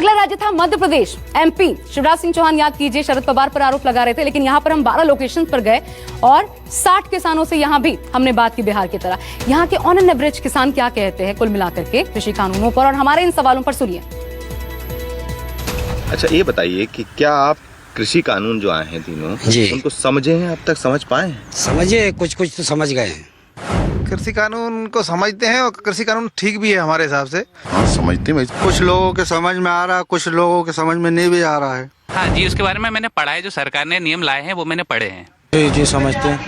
अगला राज्य था मध्य प्रदेश, एमपी। शिवराज सिंह चौहान, याद कीजिए, शरद पवार पर आरोप लगा रहे थे, लेकिन यहां पर हम 12 लोकेशन पर गए और 60 किसानों से यहां भी हमने बात की बिहार की तरह। यहां के ऑन एन एवरेज किसान क्या कहते हैं कुल मिलाकर के कृषि कानूनों पर, और हमारे इन सवालों पर सुनिए। अच्छा, ये बताइए कि क्या आप कृषि कानून जो आए हैं तीनों, उनको समझे हैं, अब तक समझ पाए हैं? समझे, कुछ कुछ तो समझ गए हैं। कृषि कानून को समझते हैं और कृषि कानून ठीक भी है हमारे हिसाब से। हाँ, समझते हैं। कुछ लोगों के समझ में आ रहा है, कुछ लोगों के समझ में नहीं भी आ रहा है। हाँ जी, उसके बारे में मैंने पढ़ा है, जो सरकार ने नियम लाए हैं वो मैंने पढ़े हैं। जी समझते हैं।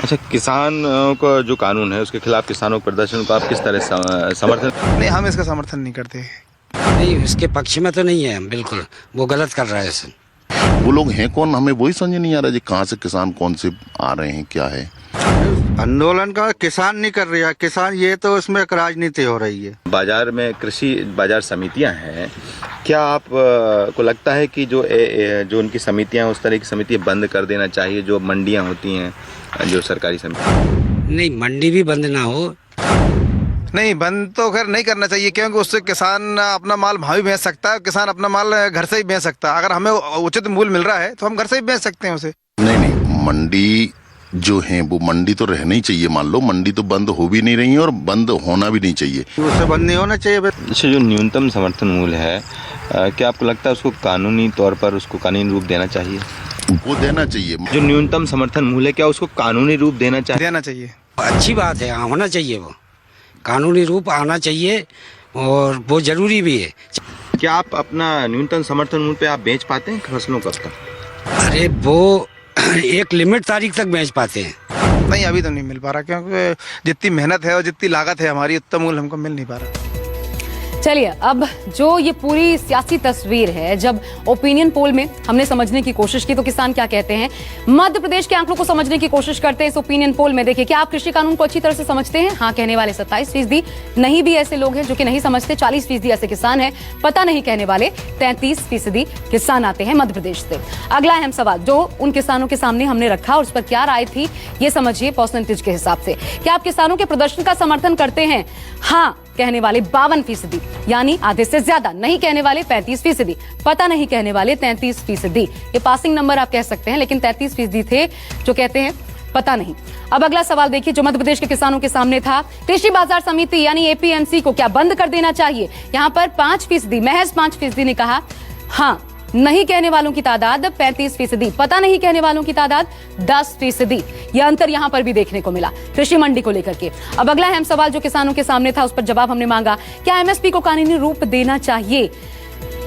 अच्छा, किसानों का जो कानून है उसके खिलाफ किसानों के प्रदर्शन को आप किस तरह समर्थन? नहीं, हम इसका समर्थन नहीं करते। नहीं, इसके पक्ष में तो नहीं है हम, बिल्कुल वो गलत कर रहा है इसे। वो लोग हैं कौन, हमें वही समझ नहीं आ रहा जी, कहाँ से किसान कौन से आ रहे हैं, क्या है आंदोलन का? किसान नहीं कर रहा, किसान ये तो इसमें एक राजनीति हो रही है। बाजार में कृषि बाजार समितियां हैं, क्या आप को लगता है कि जो उनकी समितियां हैं उस तरह की समितियां बंद कर देना चाहिए, जो मंडियां होती हैं, जो सरकारी समिति? नहीं, मंडी भी बंद ना हो। नहीं, बंद तो खैर नहीं करना चाहिए, क्योंकि उससे किसान अपना माल वहाँ भी बेच सकता है, किसान अपना माल घर से ही बेच सकता है। अगर हमें उचित मूल्य मिल रहा है तो हम घर से ही बेच सकते हैं उसे। नहीं, मंडी जो है वो मंडी तो रहना ही चाहिए। मान लो मंडी तो बंद हो भी नहीं रही है और बंद होना भी नहीं चाहिए, उससे बंद नहीं होना चाहिए। अच्छा, जो न्यूनतम समर्थन मूल्य है, क्या आपको लगता है उसको कानूनी तौर पर उसको कानूनी रूप देना चाहिए? वो देना चाहिए। जो न्यूनतम समर्थन मूल्य, क्या उसको कानूनी रूप देना चाहिए? अच्छी बात है, होना चाहिए, वो कानूनी रूप आना चाहिए और वो जरूरी भी है। क्या आप अपना न्यूनतम समर्थन मूल्य पे आप बेच पाते हैं फसलों को अब तक? अरे वो एक लिमिट तारीख तक बेच पाते हैं। नहीं, अभी तो नहीं मिल पा रहा, क्योंकि जितनी मेहनत है और जितनी लागत है हमारी, उतना मूल्य हमको मिल नहीं पा रहा। चलिए, अब जो ये पूरी सियासी तस्वीर है, जब ओपिनियन पोल में हमने समझने की कोशिश की तो किसान क्या कहते हैं, मध्य प्रदेश के आंकड़ों को समझने की कोशिश करते हैं इस ओपिनियन पोल में। देखिए, क्या आप कृषि कानून को अच्छी तरह से समझते हैं? हाँ कहने वाले 27%, नहीं भी ऐसे लोग हैं जो कि नहीं समझते, 40% ऐसे किसान हैं, पता नहीं कहने वाले 33% किसान आते हैं मध्य प्रदेश से। अगला अहम सवाल जो उन किसानों के सामने हमने रखा और उस पर क्या राय थी, ये समझिए परसेंटेज के हिसाब से। क्या आप किसानों के प्रदर्शन का समर्थन करते हैं? हाँ कहने वाले 52%, यानी आधे से ज्यादा। नहीं कहने वाले 35%, पता नहीं कहने वाले 33%। ये पासिंग नंबर आप कह सकते हैं, लेकिन 33% थे जो कहते हैं पता नहीं। अब अगला सवाल देखिए जो मध्य प्रदेश के किसानों के सामने था, कृषि बाजार समिति यानी एपीएमसी को क्या बंद कर देना चाहिए? यहां पर 5%, महज 5% ने कहा हाँ। नहीं कहने वालों की तादाद 35%, पता नहीं कहने वालों की तादाद 10%। यह अंतर यहां पर भी देखने को मिला कृषि मंडी को लेकर के। अब अगला अहम सवाल जो किसानों के सामने था, उस पर जवाब हमने मांगा, क्या एमएसपी को कानूनी रूप देना चाहिए?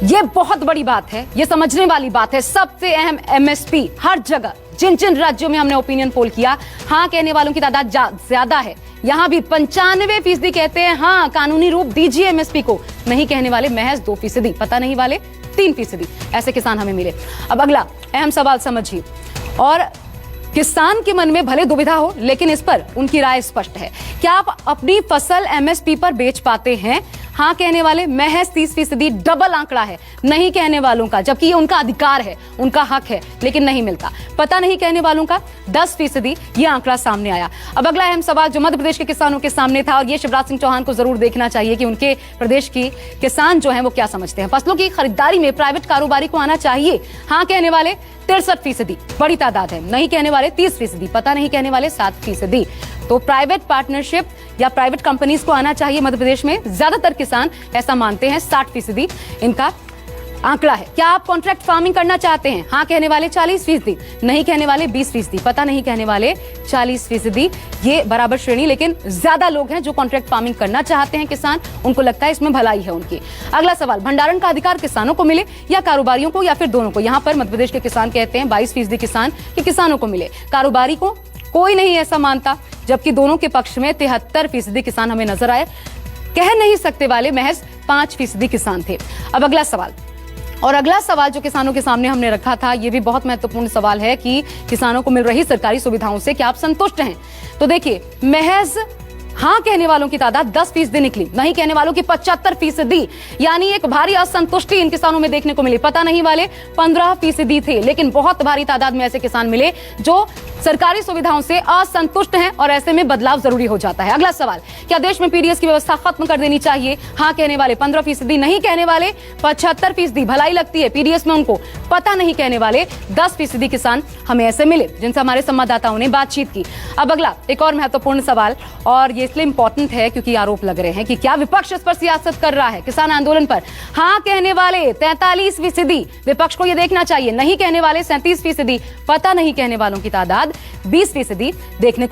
यह बहुत बड़ी बात है, यह समझने वाली बात है। सबसे अहम एमएसपी हर जगह, जिन जिन राज्यों में हमने ओपिनियन पोल किया, हाँ कहने वालों की तादाद ज्यादा है। यहां भी 95% कहते हैं हाँ कानूनी रूप दीजिए एमएसपी को। नहीं कहने वाले महज 2%, पता नहीं वाले 3%। ऐसे किसान हमें मिले। अब अगला अहम सवाल समझिए, और किसान के मन में भले दुविधा हो, लेकिन इस पर उनकी राय स्पष्ट है। क्या आप अपनी फसल एमएसपी पर बेच पाते हैं? हाँ कहने वाले महज 30%, डबल आंकड़ा है नहीं कहने वालों का, जबकि ये उनका अधिकार है, उनका हक है, लेकिन नहीं मिलता। पता नहीं कहने वालों का 10%, ये आंकड़ा सामने आया। अब अगला अहम सवाल जो मध्य प्रदेश के किसानों के सामने था, और ये शिवराज सिंह चौहान को जरूर देखना चाहिए कि उनके प्रदेश की किसान जो है वो क्या समझते हैं। फसलों की खरीदारी में प्राइवेट कारोबारी को आना चाहिए। हाँ कहने वाले 63%, बड़ी तादाद है। नहीं कहने वाले 30%, पता नहीं कहने वाले 7%। तो प्राइवेट पार्टनरशिप या प्राइवेट कंपनीज को आना चाहिए मध्य प्रदेश में। ज्यादातर किसान ऐसा मानते हैं, 60% इनका आंकड़ा है। क्या आप कॉन्ट्रैक्ट फार्मिंग करना चाहते हैं? हाँ कहने वाले 40%, नहीं कहने वाले 20%, पता नहीं कहने वाले 40%। ये बराबर श्रेणी, लेकिन ज्यादा लोग हैं जो कॉन्ट्रैक्ट फार्मिंग करना चाहते हैं किसान, उनको लगता है इसमें भलाई है उनकी। अगला सवाल, भंडारण का अधिकार किसानों को मिले या कारोबारियों को, या फिर दोनों को? यहाँ पर मध्य प्रदेश के किसान कहते हैं 22% किसान कि किसानों को मिले, कारोबारी को कोई नहीं ऐसा मानता, जबकि दोनों के पक्ष में 73% किसान हमें नजर आए। कह नहीं सकते वाले महज 5% किसान थे। अब अगला सवाल, और अगला सवाल जो किसानों के सामने हमने रखा था, यह भी बहुत महत्वपूर्ण सवाल है कि किसानों को मिल रही सरकारी सुविधाओं से क्या आप संतुष्ट हैं? तो देखिए, महज हाँ कहने वालों की तादाद 10% निकली, नहीं कहने वालों की 75%, यानी एक भारी असंतुष्टि इन किसानों में देखने को मिली। पता नहीं वाले 15% थे, लेकिन बहुत भारी तादाद में ऐसे किसान मिले जो सरकारी सुविधाओं से असंतुष्ट हैं और ऐसे में बदलाव जरूरी हो जाता है। अगला सवाल, क्या देश में पीडीएस की व्यवस्था खत्म कर देनी चाहिए? हाँ कहने वाले 15%, नहीं कहने वाले 75%। भलाई लगती है पीडीएस में उनको, पता नहीं कहने वाले 10% किसान हमें ऐसे मिले जिनसे हमारे संवाददाताओं ने बातचीत की। अब अगला एक और महत्वपूर्ण सवाल, और ये इसलिए इंपॉर्टेंट है क्योंकि आरोप लग रहे हैं कि क्या विपक्ष इस पर सियासत कर रहा है किसान आंदोलन पर। हाँ कहने वाले 43%, विपक्ष को यह देखना चाहिए, नहीं कहने वाले 37%, पता नहीं कहने वालों की तादाद 20% देखने